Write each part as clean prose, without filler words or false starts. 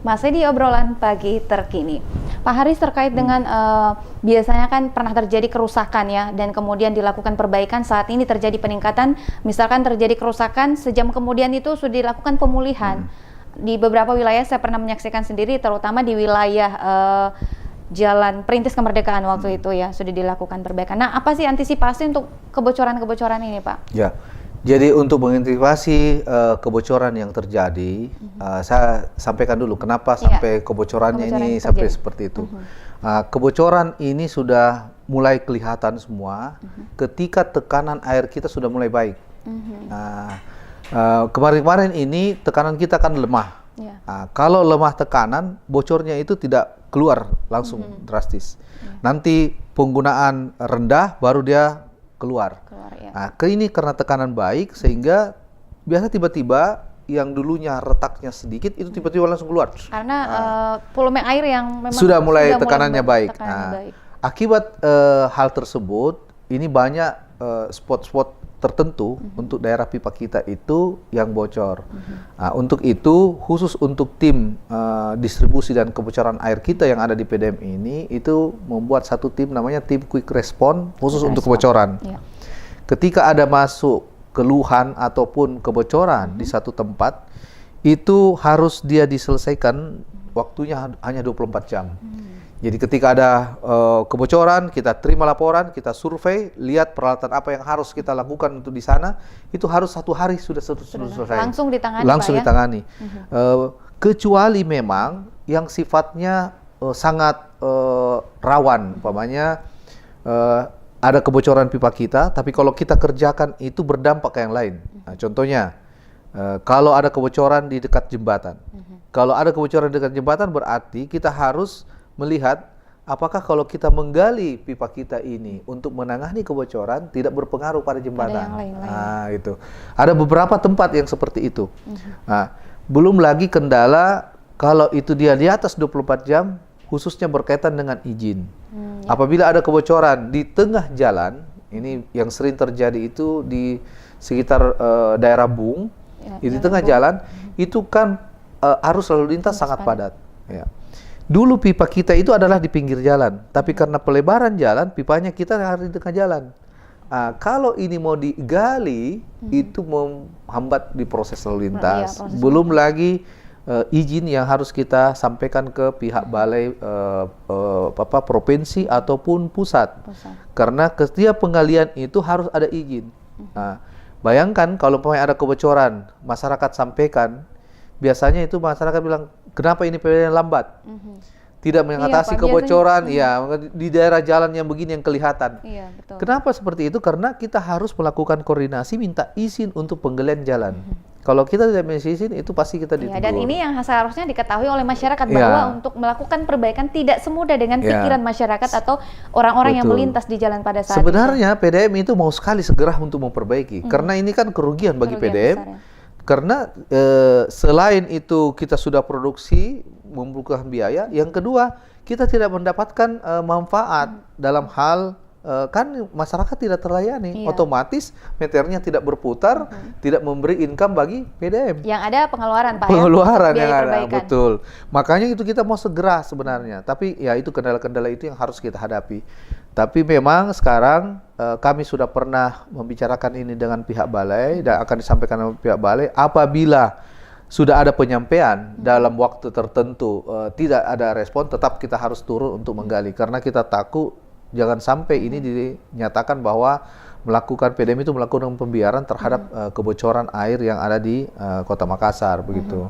Masih di obrolan pagi terkini. Pak Haris, terkait dengan biasanya kan pernah terjadi kerusakan ya, dan kemudian dilakukan perbaikan. Saat ini terjadi peningkatan, misalkan terjadi kerusakan, sejam kemudian itu sudah dilakukan pemulihan. Di beberapa wilayah saya pernah menyaksikan sendiri, terutama di wilayah Jalan Perintis Kemerdekaan waktu itu ya, sudah dilakukan perbaikan. Nah, apa sih antisipasi untuk kebocoran-kebocoran ini, Pak? Ya. Jadi untuk mengantisipasi kebocoran yang terjadi, saya sampaikan dulu kenapa sampai kebocorannya ini sampai seperti itu. Kebocoran ini sudah mulai kelihatan semua ketika tekanan air kita sudah mulai baik. Kemarin-kemarin ini tekanan kita kan lemah. Kalau lemah tekanan, bocornya itu tidak keluar langsung drastis. Nanti penggunaan rendah baru dia keluar. Nah, ini karena tekanan baik sehingga biasa tiba-tiba yang dulunya retaknya sedikit itu tiba-tiba langsung keluar. Karena volume air yang memang sudah mulai tekanannya baik. Akibat hal tersebut, ini banyak spot-spot tertentu untuk daerah pipa kita itu yang bocor. Untuk itu, khusus untuk tim distribusi dan kebocoran air kita yang ada di PDM ini, itu membuat satu tim namanya tim quick response khusus untuk kebocoran. Ketika ada masuk keluhan ataupun kebocoran di satu tempat, itu harus dia diselesaikan waktunya hanya 24 jam. Jadi ketika ada kebocoran, kita terima laporan, kita survei, lihat peralatan apa yang harus kita lakukan untuk di sana, itu harus 1 hari sudah selesai. Langsung ditangani, langsung Pak, ditangani. Kecuali memang yang sifatnya sangat rawan, umpamanya ada kebocoran pipa kita, tapi kalau kita kerjakan itu berdampak ke yang lain. Nah, contohnya, kalau ada kebocoran di dekat jembatan. Kalau ada kebocoran di dekat jembatan berarti kita harus melihat apakah kalau kita menggali pipa kita ini untuk menangani kebocoran tidak berpengaruh pada jembatan. Nah, itu. Ada beberapa tempat yang seperti itu. Nah, belum lagi kendala kalau itu dia di atas 24 jam, khususnya berkaitan dengan izin. Apabila ada kebocoran di tengah jalan, ini yang sering terjadi itu di sekitar daerah Bung, di tengah jalan, itu kan arus lalu lintas sangat padat. Dulu pipa kita itu adalah di pinggir jalan, tapi karena pelebaran jalan, pipanya kita harus di tengah jalan. Kalau ini mau digali, itu menghambat di proses lalu lintas. Belum lagi izin yang harus kita sampaikan ke pihak balai provinsi ataupun pusat. Karena setiap penggalian itu harus ada izin. Bayangkan kalau ada kebocoran, masyarakat sampaikan, biasanya itu masyarakat bilang, kenapa ini PDAM lambat? Tidak mengatasi kebocoran, di daerah jalan yang begini yang kelihatan. Kenapa seperti itu? Karena kita harus melakukan koordinasi, minta izin untuk penggalian jalan. Kalau kita tidak minta izin, itu pasti kita ditegur. Dan ini yang seharusnya diketahui oleh masyarakat, bahwa untuk melakukan perbaikan tidak semudah dengan pikiran masyarakat atau orang-orang yang melintas di jalan pada saat sebenarnya itu. PDM itu mau sekali segera untuk memperbaiki, karena ini kan kerugian bagi PDM. Karena selain itu kita sudah produksi, membutuhkan biaya. Yang kedua, kita tidak mendapatkan manfaat dalam hal kan masyarakat tidak terlayani, otomatis meternya tidak berputar, tidak memberi income bagi PDM. Yang ada pengeluaran, Pak. Pengeluaran yang ada, betul. Makanya itu kita mau segera sebenarnya. Tapi ya itu kendala-kendala itu yang harus kita hadapi. Tapi memang sekarang kami sudah pernah membicarakan ini dengan pihak balai dan akan disampaikan oleh pihak balai. Apabila sudah ada penyampaian dalam waktu tertentu tidak ada respon, tetap kita harus turun untuk menggali. Karena kita takut jangan sampai ini dinyatakan bahwa melakukan PDM itu melakukan pembiaran terhadap kebocoran air yang ada di Kota Makassar, begitu.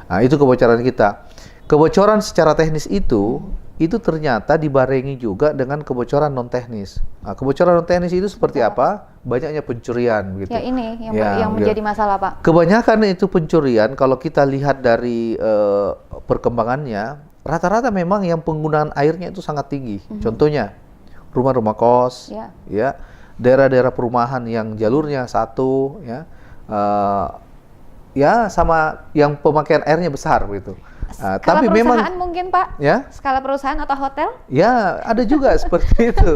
Nah, itu kebocoran kita. Kebocoran secara teknis itu ternyata dibarengi juga dengan kebocoran non teknis. Nah, kebocoran non teknis itu seperti apa? Banyaknya pencurian, begitu. Ya, ini yang menjadi masalah, Pak. Kebanyakan itu pencurian kalau kita lihat dari perkembangannya, rata-rata memang yang penggunaan airnya itu sangat tinggi. Contohnya rumah-rumah kos, daerah-daerah perumahan yang jalurnya satu, sama yang pemakaian airnya besar, gitu. Skala tapi perusahaan memang mungkin, Pak? Skala perusahaan atau hotel? Ya, ada juga seperti itu.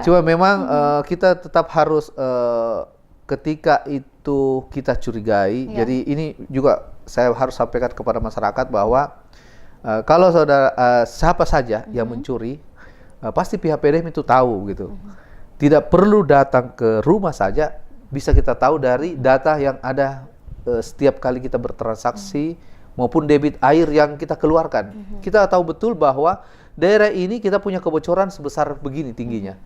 Cuma memang kita tetap harus ketika itu kita curigai. Jadi ini juga saya harus sampaikan kepada masyarakat bahwa kalau saudara siapa saja yang mencuri, pasti pihak PDM itu tahu gitu. Tidak perlu datang ke rumah saja, bisa kita tahu dari data yang ada setiap kali kita bertransaksi maupun debit air yang kita keluarkan. Kita tahu betul bahwa daerah ini kita punya kebocoran sebesar begini tingginya.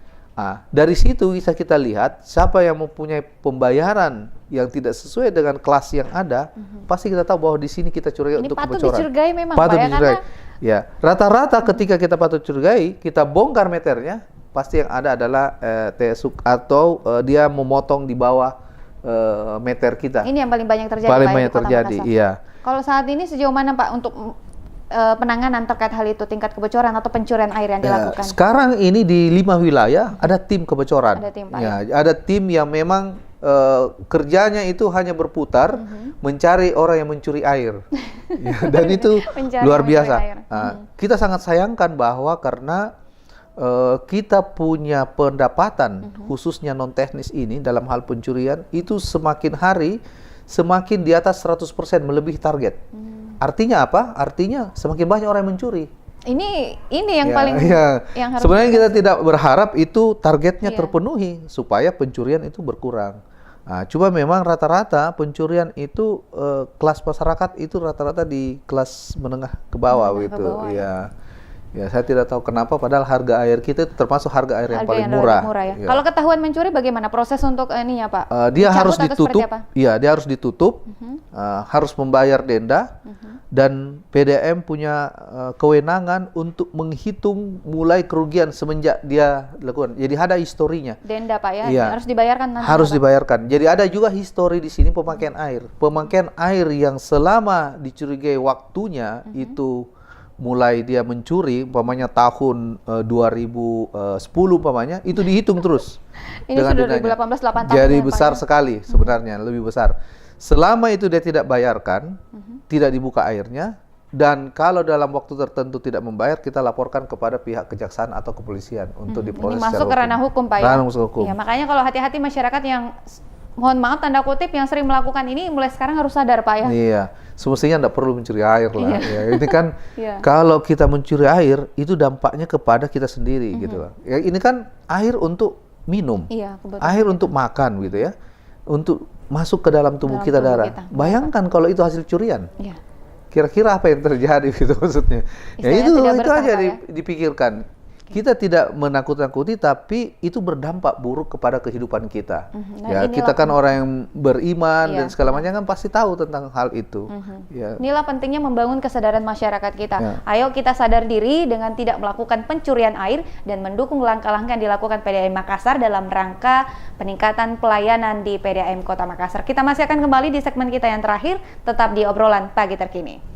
Dari situ bisa kita lihat siapa yang mempunyai pembayaran yang tidak sesuai dengan kelas yang ada, pasti kita tahu bahwa di sini kita curigai untuk kebocoran. Patut dicurigai memang, patut Pak, ya, dicurigai. karena Ya, rata-rata ketika kita patut curigai, kita bongkar meternya, pasti yang ada adalah TSUK atau dia memotong di bawah meter kita. Ini yang paling banyak terjadi, Paling Pak, ya, banyak di Kota terjadi, Makassar. iya. Kalau saat ini sejauh mana, Pak, untuk penanganan terkait hal itu, tingkat kebocoran atau pencurian air yang dilakukan? Sekarang ini di 5 wilayah ada tim kebocoran. Ada tim, Pak, ya, ada tim yang memang kerjanya itu hanya berputar mencari orang yang mencuri air. Ya, dan itu luar biasa. Kita sangat sayangkan bahwa karena kita punya pendapatan khususnya non teknis ini dalam hal pencurian itu semakin hari semakin di atas 100% melebihi target. Artinya apa? Artinya semakin banyak orang yang mencuri. Ini yang Ya, paling ya. yang harus Sebenarnya kita tidak berharap itu targetnya Iya. terpenuhi supaya pencurian itu berkurang. Cuma memang rata-rata pencurian itu kelas masyarakat itu rata-rata di kelas menengah ke bawah Menengah ke gitu. bawah, Ya. Ya, saya tidak tahu kenapa padahal harga air kita itu termasuk harga air yang paling murah. ya. Ya. Kalau ketahuan mencuri bagaimana proses untuk ininya, Pak? Dia Dicabut harus atau seperti ditutup. apa? Iya, dia harus ditutup. Harus membayar denda. Dan PDM punya kewenangan untuk menghitung mulai kerugian semenjak dia lakukan. Jadi ada historinya. Denda, Pak, ya. Iya. Harus dibayarkan nanti. Harus Pak. dibayarkan. Jadi ada juga histori di sini pemakaian air. Pemakaian air yang selama dicurigai waktunya itu mulai dia mencuri, umpamanya tahun 2010 umpamanya, itu dihitung terus. Ini dengan sudah dendanya. 2018, 8 tahun. Jadi ya, Pak, besar ya? sekali sebenarnya, lebih besar. Selama itu dia tidak bayarkan, tidak dibuka airnya, dan kalau dalam waktu tertentu tidak membayar, kita laporkan kepada pihak kejaksaan atau kepolisian untuk diproses Ini secara masuk ke ranah hukum, Pak, ya? Ranah hukum. Iya, makanya kalau hati-hati masyarakat yang mohon maaf tanda kutip yang sering melakukan ini mulai sekarang harus sadar, Pak, ya. Iya, semestinya tidak perlu mencuri air lah. Ya, ini kan Iya. kalau kita mencuri air itu dampaknya kepada kita sendiri gitu lah. Ya, ini kan air untuk minum, Iya, kebetulan. air untuk makan gitu ya, untuk masuk ke dalam tubuh Dalam kita tubuh darah. kita. Bayangkan kalau itu hasil curian, Iya. kira-kira apa yang terjadi gitu maksudnya? Ya Istilahnya itu tidak berkah, aja Pak, ya? dipikirkan. Kita tidak menakut-nakuti, tapi itu berdampak buruk kepada kehidupan kita. Nah, Ya, inilah kita kan orang yang beriman Iya. dan segala macam kan pasti tahu tentang hal itu. Ya. Inilah pentingnya membangun kesadaran masyarakat kita. Ya. Ayo kita sadar diri dengan tidak melakukan pencurian air dan mendukung langkah-langkah yang dilakukan PDAM Makassar dalam rangka peningkatan pelayanan di PDAM Kota Makassar. Kita masih akan kembali di segmen kita yang terakhir, tetap di obrolan pagi terkini.